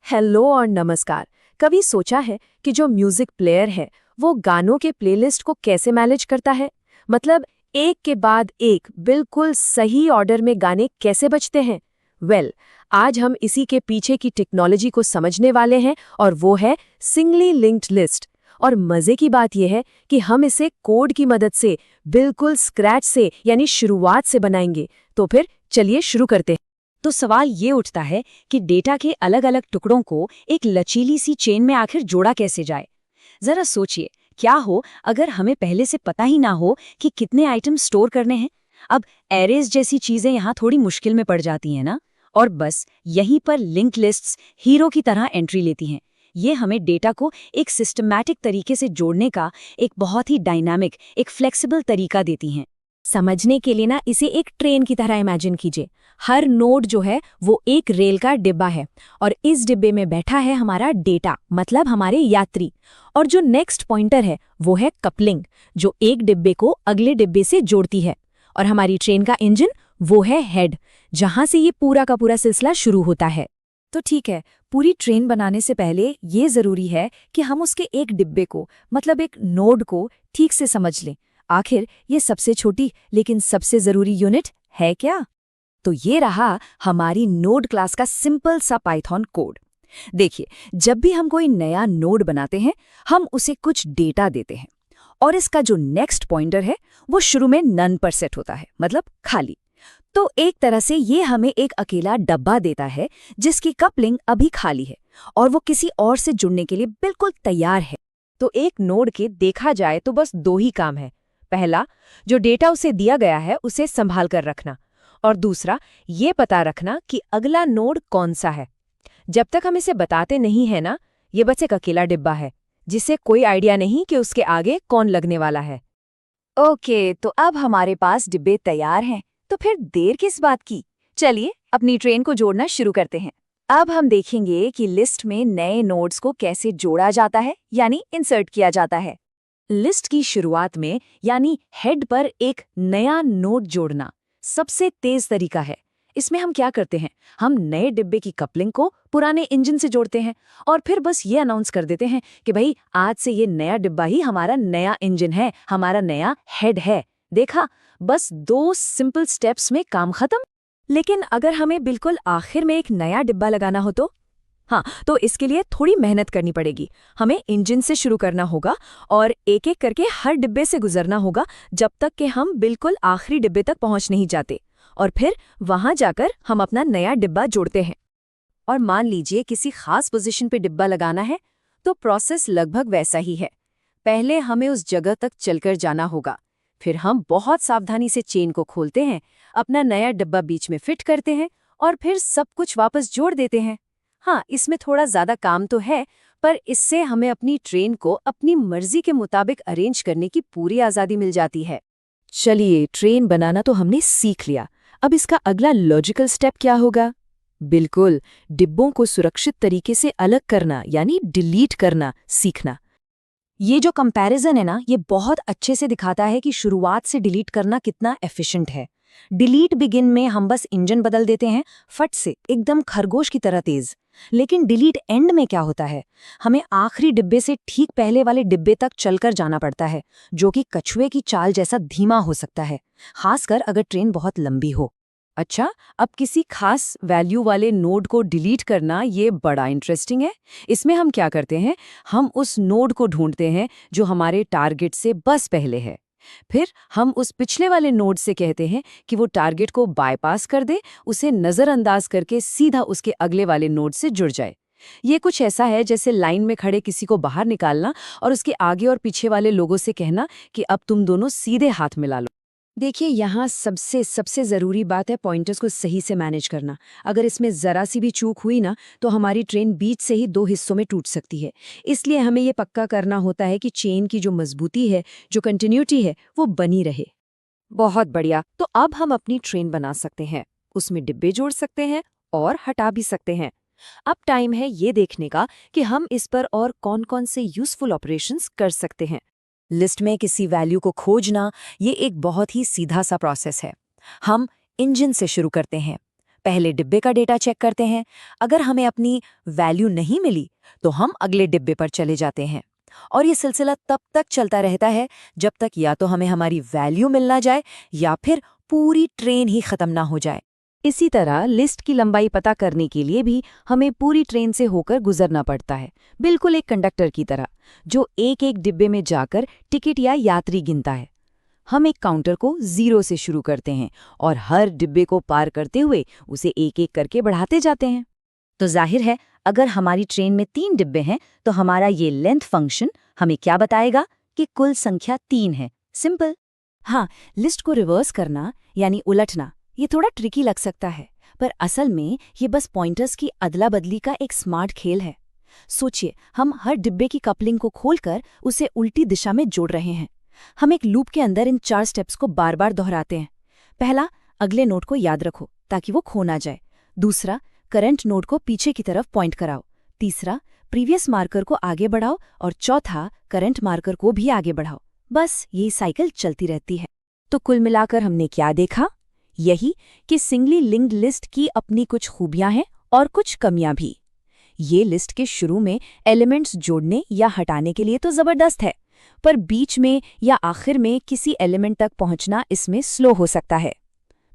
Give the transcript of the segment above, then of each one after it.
Hello और नमस्कार। कभी सोचा है कि जो म्यूजिक प्लेयर है वो गानों के प्लेलिस्ट को कैसे मैनेज करता है? मतलब एक के बाद एक बिल्कुल सही ऑर्डर में गाने कैसे बजते हैं? आज हम इसी के पीछे की टेक्नोलॉजी को समझने वाले हैं और वो है सिंगली लिंक्ड लिस्ट। और मजे की बात यह है कि हम इसे कोड की मदद से बिल्कुल स्क्रैच से यानी शुरुआत से बनाएंगे। तो फिर चलिए शुरू करते हैं। तो सवाल ये उठता है कि डेटा के अलग अलग टुकड़ों को एक लचीली सी चेन में आखिर जोड़ा कैसे जाए। जरा सोचिए, क्या हो अगर हमें पहले से पता ही ना हो कि कितने आइटम स्टोर करने हैं। अब एरेज जैसी चीजें यहाँ थोड़ी मुश्किल में पड़ जाती हैं ना। और बस यहीं पर लिंक लिस्ट्स हीरो की तरह एंट्री लेती हैं। ये हमें डेटा को एक सिस्टमैटिक तरीके से जोड़ने का एक बहुत ही डायनामिक, एक फ्लेक्सिबल तरीका देती हैं। समझने के लिए ना इसे एक ट्रेन की तरह इमेजिन कीजिए। हर नोड जो है वो एक रेल का डिब्बा है और इस डिब्बे में बैठा है हमारा डेटा, मतलब हमारे यात्री। और जो नेक्स्ट पॉइंटर है वो है कपलिंग, जो एक डिब्बे को अगले डिब्बे से जोड़ती है। और हमारी ट्रेन का इंजन वो है हेड, जहां से ये पूरा का पूरा सिलसिला शुरू होता है। तो ठीक है, पूरी ट्रेन बनाने से पहले ये जरूरी है कि हम उसके एक डिब्बे को, मतलब एक नोड को ठीक से समझ लें। आखिर ये सबसे छोटी लेकिन सबसे जरूरी यूनिट है क्या? तो ये रहा हमारी नोड क्लास का सिंपल सा पाइथन कोड। देखिए, जब भी हम कोई नया नोड बनाते हैं, हम उसे कुछ डेटा देते हैं और इसका जो नेक्स्ट पॉइंटर है वो शुरू में नन पर सेट होता है, मतलब खाली। तो एक तरह से ये हमें एक अकेला डब्बा देता है जिसकी कपलिंग अभी खाली है और वो किसी और से जुड़ने के लिए बिल्कुल तैयार है। तो एक नोड के देखा जाए तो बस दो ही काम है। पहला, जो डेटा उसे दिया गया है उसे संभाल कर रखना, और दूसरा ये पता रखना कि अगला नोड कौन सा है। जब तक हम इसे बताते नहीं है ना, ये बस एक अकेला डिब्बा है जिसे कोई आइडिया नहीं कि उसके आगे कौन लगने वाला है। ओके, तो अब हमारे पास डिब्बे तैयार हैं, तो फिर देर किस बात की? चलिए अपनी ट्रेन को जोड़ना शुरू करते हैं। अब हम देखेंगे कि लिस्ट में नए नोड्स को कैसे जोड़ा जाता है, यानी इंसर्ट किया जाता है। लिस्ट की शुरुआत में यानी हेड पर एक नया नोड जोड़ना सबसे तेज तरीका है। इसमें हम क्या करते हैं, हम नए डिब्बे की कपलिंग को पुराने इंजन से जोड़ते हैं और फिर बस ये अनाउंस कर देते हैं कि भाई आज से ये नया डिब्बा ही हमारा नया इंजन है, हमारा नया हेड है। देखा, बस 2 सिंपल स्टेप्स में काम खत्म। लेकिन अगर हमें बिल्कुल आखिर में एक नया डिब्बा लगाना हो तो? हाँ, तो इसके लिए थोड़ी मेहनत करनी पड़ेगी। हमें इंजन से शुरू करना होगा और एक एक करके हर डिब्बे से गुजरना होगा जब तक कि हम बिल्कुल आखिरी डिब्बे तक पहुंच नहीं जाते। और फिर वहां जाकर हम अपना नया डिब्बा जोड़ते हैं। और मान लीजिए किसी खास पोजीशन पे डिब्बा लगाना है, तो प्रोसेस लगभग वैसा ही है। पहले हमें उस जगह तक चलकर जाना होगा, फिर हम बहुत सावधानी से चेन को खोलते हैं, अपना नया डिब्बा बीच में फिट करते हैं और फिर सब कुछ वापस जोड़ देते हैं। हाँ, इसमें थोड़ा ज्यादा काम तो है, पर इससे हमें अपनी ट्रेन को अपनी मर्जी के मुताबिक अरेंज करने की पूरी आज़ादी मिल जाती है। चलिए, ट्रेन बनाना तो हमने सीख लिया। अब इसका अगला लॉजिकल स्टेप क्या होगा? बिल्कुल, डिब्बों को सुरक्षित तरीके से अलग करना यानी डिलीट करना सीखना। ये जो कंपैरिजन है ना, ये बहुत अच्छे से दिखाता है कि शुरुआत से डिलीट करना कितना एफिशिएंट है। डिलीट बिगिन में हम बस इंजन बदल देते हैं, फट से, एकदम खरगोश की तरह तेज। लेकिन डिलीट एंड में क्या होता है, हमें आखिरी डिब्बे से ठीक पहले वाले डिब्बे तक चलकर जाना पड़ता है, जो कि कछुए की चाल जैसा धीमा हो सकता है, खासकर अगर ट्रेन बहुत लंबी हो। अच्छा, अब किसी खास वैल्यू वाले नोड को डिलीट करना ये बड़ा इंटरेस्टिंग है। इसमें हम क्या करते हैं, हम उस नोड को ढूंढते हैं जो हमारे टारगेट से बस पहले है। फिर हम उस पिछले वाले नोड से कहते हैं कि वो टारगेट को बायपास कर दे, उसे नज़रअंदाज करके सीधा उसके अगले वाले नोड से जुड़ जाए। ये कुछ ऐसा है जैसे लाइन में खड़े किसी को बाहर निकालना और उसके आगे और पीछे वाले लोगों से कहना कि अब तुम दोनों सीधे हाथ मिला लो। देखिए, यहाँ सबसे ज़रूरी बात है पॉइंटर्स को सही से मैनेज करना। अगर इसमें ज़रा सी भी चूक हुई ना, तो हमारी ट्रेन बीच से ही 2 हिस्सों में टूट सकती है। इसलिए हमें ये पक्का करना होता है कि चेन की जो मजबूती है, जो कंटिन्यूटी है, वो बनी रहे। बहुत बढ़िया। तो अब हम अपनी ट्रेन बना सकते हैं, उसमें डिब्बे जोड़ सकते हैं और हटा भी सकते हैं। अब टाइम है ये देखने का कि हम इस पर और कौन-कौन से यूजफुल ऑपरेशंस कर सकते हैं। लिस्ट में किसी वैल्यू को खोजना, ये एक बहुत ही सीधा सा प्रोसेस है। हम इंजन से शुरू करते हैं, पहले डिब्बे का डेटा चेक करते हैं। अगर हमें अपनी वैल्यू नहीं मिली तो हम अगले डिब्बे पर चले जाते हैं। और ये सिलसिला तब तक चलता रहता है जब तक या तो हमें हमारी वैल्यू मिल ना जाए या फिर पूरी ट्रेन ही खत्म ना हो जाए। इसी तरह लिस्ट की लंबाई पता करने के लिए भी हमें पूरी ट्रेन से होकर गुजरना पड़ता है, बिल्कुल एक कंडक्टर की तरह, जो एक एक डिब्बे में जाकर टिकट या यात्री गिनता है। हम एक काउंटर को 0 से शुरू करते हैं और हर डिब्बे को पार करते हुए उसे एक एक करके बढ़ाते जाते हैं। तो जाहिर है, अगर हमारी ट्रेन में 3 डिब्बे हैं तो हमारा ये लेंथ फंक्शन हमें क्या बताएगा कि कुल संख्या 3 है। सिंपल। हाँ, लिस्ट को रिवर्स करना यानी उलटना ये थोड़ा ट्रिकी लग सकता है, पर असल में ये बस पॉइंटर्स की अदला बदली का एक स्मार्ट खेल है। सोचिए, हम हर डिब्बे की कपलिंग को खोलकर उसे उल्टी दिशा में जोड़ रहे हैं। हम एक लूप के अंदर इन 4 स्टेप्स को बार बार दोहराते हैं। पहला, अगले नोड को याद रखो ताकि वो खो ना जाए। दूसरा, करंट नोड को पीछे की तरफ पॉइंट कराओ। तीसरा, प्रीवियस मार्कर को आगे बढ़ाओ। और चौथा, करंट मार्कर को भी आगे बढ़ाओ। बस यही साइकिल चलती रहती है। तो कुल मिलाकर हमने क्या देखा? यही कि सिंगली लिंक्ड लिस्ट की अपनी कुछ खूबियां हैं और कुछ कमियां भी। ये लिस्ट के शुरू में एलिमेंट्स जोड़ने या हटाने के लिए तो जबरदस्त है, पर बीच में या आखिर में किसी एलिमेंट तक पहुंचना इसमें स्लो हो सकता है।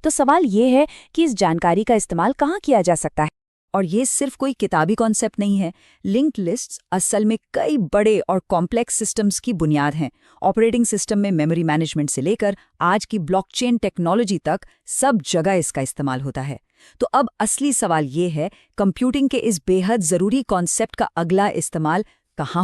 तो सवाल ये है कि इस जानकारी का इस्तेमाल कहाँ किया जा सकता है? और ये सिर्फ कोई किताबी कॉन्सेप्ट नहीं है। लिंक्ड लिस्ट्स असल में कई बड़े और कॉम्प्लेक्स सिस्टम्स की बुनियाद हैं। ऑपरेटिंग सिस्टम में मेमोरी मैनेजमेंट से लेकर आज की ब्लॉकचेन टेक्नोलॉजी तक सब जगह इसका इस्तेमाल होता है। तो अब असली सवाल ये है, कंप्यूटिंग के इस बेहद ज़रूरी कॉन्सेप्ट का अगला इस्तेमाल कहाँ